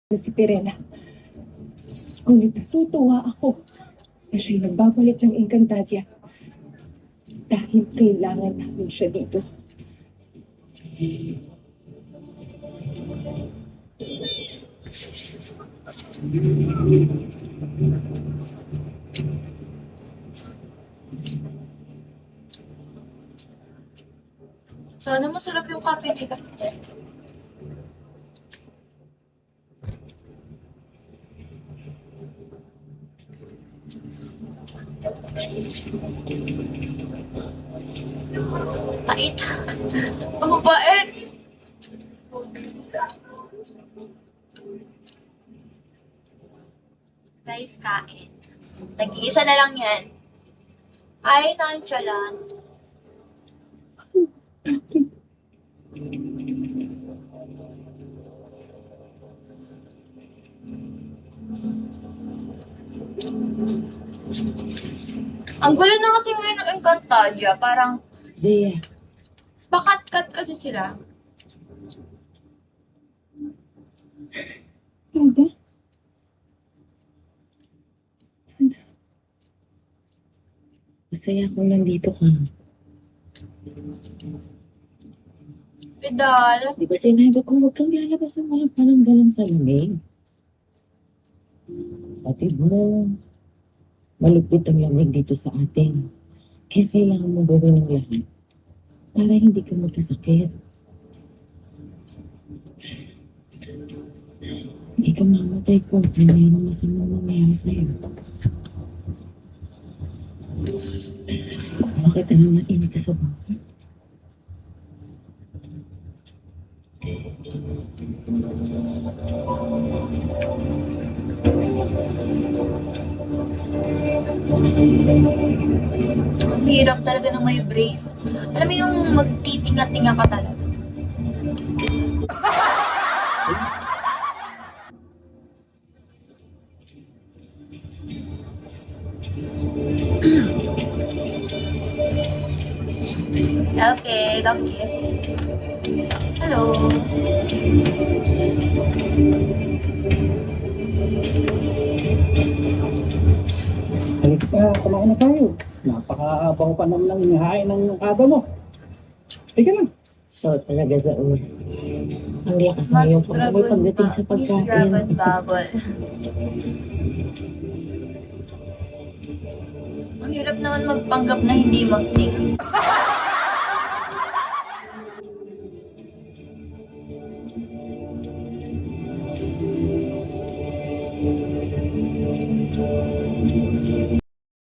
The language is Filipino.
na si Pirela. Ngunit natutuwa ako na siya'y nagbabalik ng Encantadia dahil kailangan namin siya dito. Sana masarap yung kape nila. Pait. Ang bait. Guys, kain. Nag-iisa na lang yan. Ay, nonchalant. Ang gulo na kasi ngayon ng Encantadia. Parang, Dea, bakat-kat kasi sila. Anda? Masaya akong nandito ka. Pedal. Di ba sinabi ko huwag kang lalabas ng walang pananggalang sa lamig? Pati mo, malupit ang lamig dito sa atin. Kaya kailangan mo gawin ng lahat para hindi ka magkasakit. Hindi ka mamatay kung mayroong masamang mangyari sa'yo. Bakit ka naman init ka sa baka? Ang hirap talaga ng may brace. Alam mo yung magtitinga-tinga ka talaga. Okay, love you. Hello. Halika, kumain na tayo. Napakahabang pa naman lang inihain ng kada mo. Teka lang. So, talaga sa ulo. Ang lakas na Mas yung pag-amoy dragon pagdating ba? sa Miss Dragon pagkain. Bubble. Ang hirap naman magpanggap na hindi magtinga.